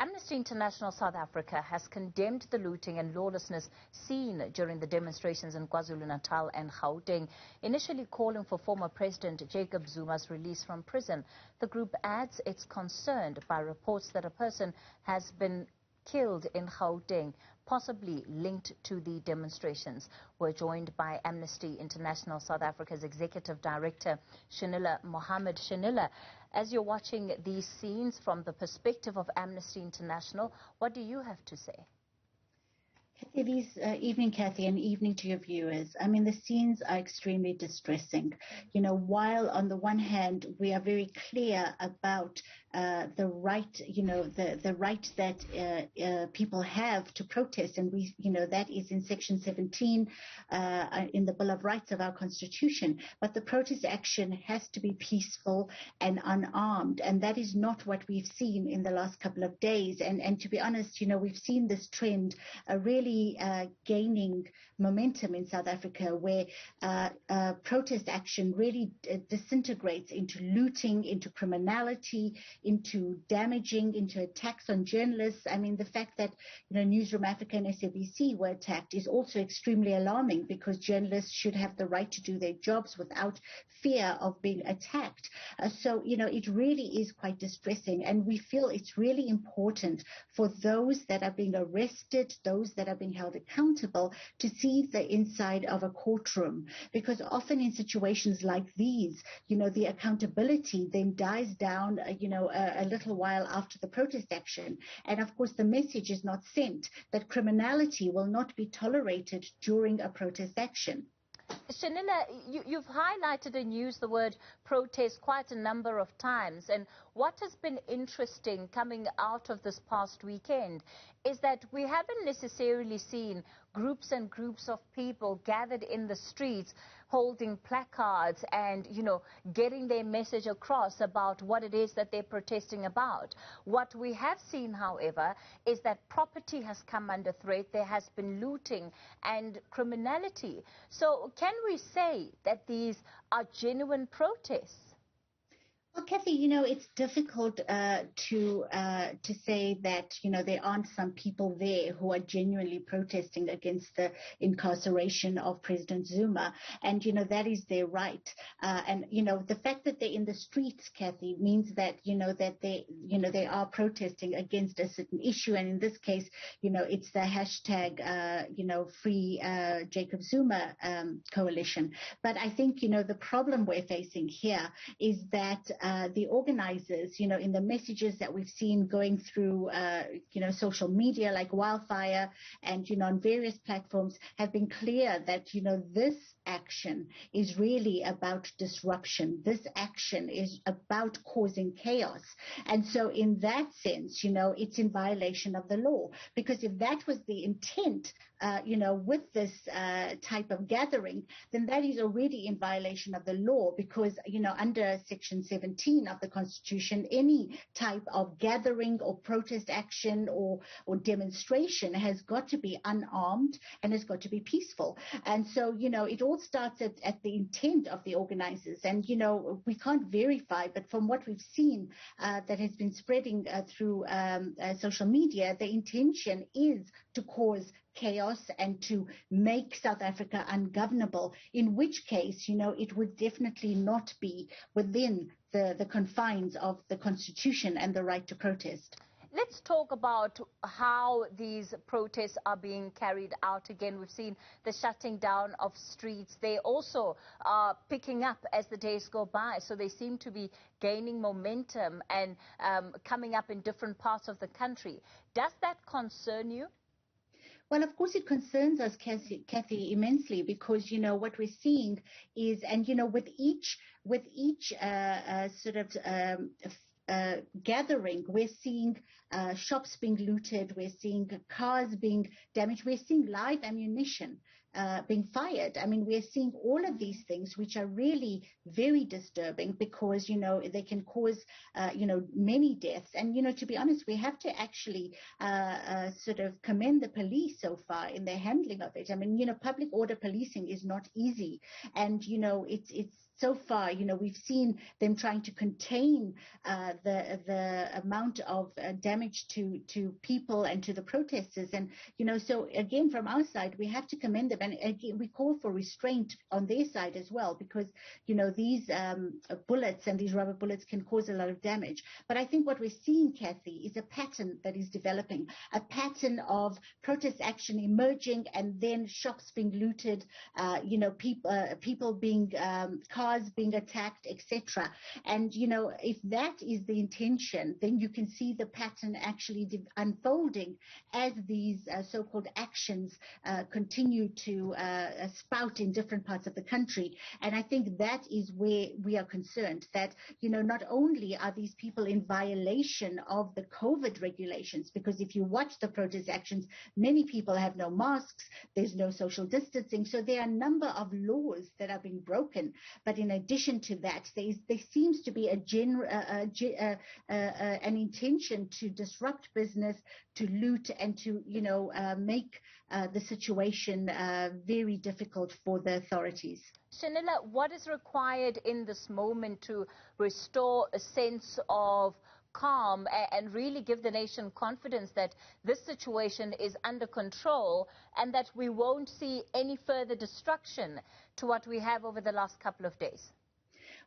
Amnesty International South Africa has condemned the looting and lawlessness seen during the demonstrations in KwaZulu-Natal and Gauteng, initially calling for former President Jacob Zuma's release from prison. The group adds it's concerned by reports that a person has been killed in Gauteng, possibly linked to the demonstrations. We're joined by Amnesty International South Africa's Executive Director, Shenilla Mohamed. Shenilla, as you're watching these scenes from the perspective of Amnesty International, what do you have to say? Evening, Kathy, and evening to your viewers. I mean, the scenes are extremely distressing. You know, while on the one hand, we are very clear about the right, the right that people have to protest, and we, that is in Section 17 in the Bill of Rights of our Constitution. But the protest action has to be peaceful and unarmed, and that is not what we've seen in the last couple of days. And to be honest, we've seen this trend really gaining momentum in South Africa, where protest action really disintegrates into looting, into criminality, into damaging, into attacks on journalists. I mean, the fact that Newzroom Afrika and SABC were attacked is also extremely alarming, because journalists should have the right to do their jobs without fear of being attacked. So it really is quite distressing, and we feel it's really important for those that are being arrested, those that are being held accountable, to see the inside of a courtroom, because often in situations like these, the accountability then dies down, a little while after the protest action. And of course, the message is not sent that criminality will not be tolerated during a protest action. Shenilla, you've highlighted and used the word protest quite a number of times, and what has been interesting coming out of this past weekend is that we haven't necessarily seen groups and groups of people gathered in the streets holding placards and, getting their message across about what it is that they're protesting about. What we have seen, however, is that property has come under threat. There has been looting and criminality. So can we say that these are genuine protests? Well, Kathy, it's difficult to say that, there aren't some people there who are genuinely protesting against the incarceration of President Zuma. And, that is their right. And, the fact that they're in the streets, Kathy, means that, that they are protesting against a certain issue. And in this case, it's the hashtag, Free Jacob Zuma coalition. But I think, the problem we're facing here is that the organizers, in the messages that we've seen going through, social media like wildfire and, on various platforms, have been clear that, this action is really about disruption. This action is about causing chaos. And so in that sense, it's in violation of the law, because if that was the intent, with this type of gathering, then that is already in violation of the law, because, under Section 17 of the Constitution, any type of gathering or protest action or demonstration has got to be unarmed and has got to be peaceful. And so, it all starts at the intent of the organizers. And, we can't verify, but from what we've seen that has been spreading through social media, the intention is to cause chaos and to make South Africa ungovernable, in which case, it would definitely not be within the confines of the Constitution and the right to protest. Let's talk about how these protests are being carried out. Again, we've seen the shutting down of streets. They also are picking up as the days go by. So they seem to be gaining momentum and coming up in different parts of the country. Does that concern you? Well, of course, it concerns us, Kathy, immensely, because, what we're seeing is, and, with each sort of gathering, we're seeing shops being looted, we're seeing cars being damaged, we're seeing live ammunition being fired. I mean, we're seeing all of these things, which are really very disturbing, because, they can cause, many deaths. And, to be honest, we have to actually sort of commend the police so far in their handling of it. I mean, public order policing is not easy. And, it's so far, we've seen them trying to contain the amount of damage to people and to the protesters. And, so again, from our side, we have to commend them. And again, we call for restraint on their side as well, because, these bullets and these rubber bullets can cause a lot of damage. But I think what we're seeing, Kathy, is a pattern that is developing, a pattern of protest action emerging and then shops being looted, people being cars being attacked, etc. And if that is the intention, then you can see the pattern actually unfolding as these so-called actions continue to spout in different parts of the country. And I think that is where we are concerned, that not only are these people in violation of the COVID regulations, because if you watch the protest actions, many people have no masks, there's no social distancing, so there are a number of laws that are being broken. But in addition to that, there seems to be an intention to disrupt business, to loot, and to make the situation very difficult for the authorities. Shenilla, what is required in this moment to restore a sense of calm and really give the nation confidence that this situation is under control and that we won't see any further destruction to what we have over the last couple of days?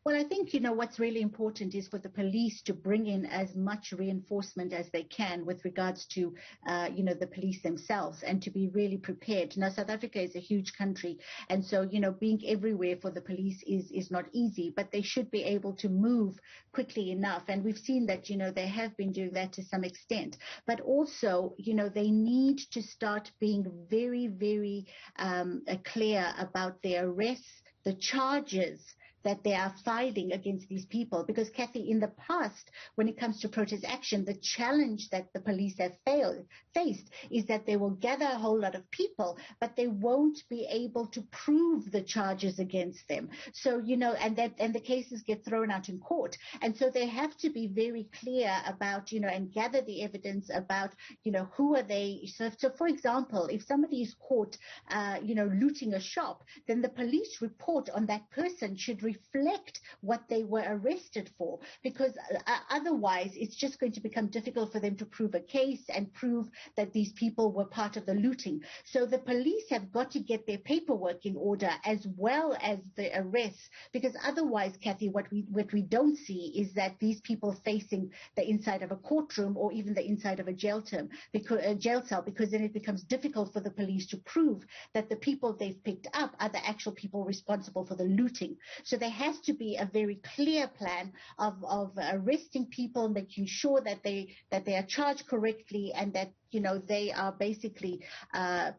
Well, I think, what's really important is for the police to bring in as much reinforcement as they can with regards to, the police themselves, and to be really prepared. Now, South Africa is a huge country, and so, being everywhere for the police is not easy, but they should be able to move quickly enough. And we've seen that, they have been doing that to some extent. But also, they need to start being very, very clear about their arrests, the charges that they are filing against these people. Because, Kathy, in the past, when it comes to protest action, the challenge that the police have faced is that they will gather a whole lot of people, but they won't be able to prove the charges against them. So, and the cases get thrown out in court. And so they have to be very clear about, and gather the evidence about, who are they. So for example, if somebody is caught, looting a shop, then the police report on that person should reflect what they were arrested for, because otherwise it's just going to become difficult for them to prove a case and prove that these people were part of the looting. So the police have got to get their paperwork in order as well as the arrests, because otherwise, Kathy, what we don't see is that these people facing the inside of a courtroom or even the inside of a jail cell, because then it becomes difficult for the police to prove that the people they've picked up are the actual people responsible for the looting. So there has to be a very clear plan of arresting people, making sure that they are charged correctly, and that they are basically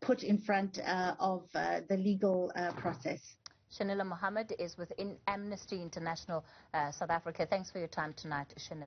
put in front of the legal process. Shenilla Mohamed is within Amnesty International South Africa. Thanks for your time tonight, Shenilla.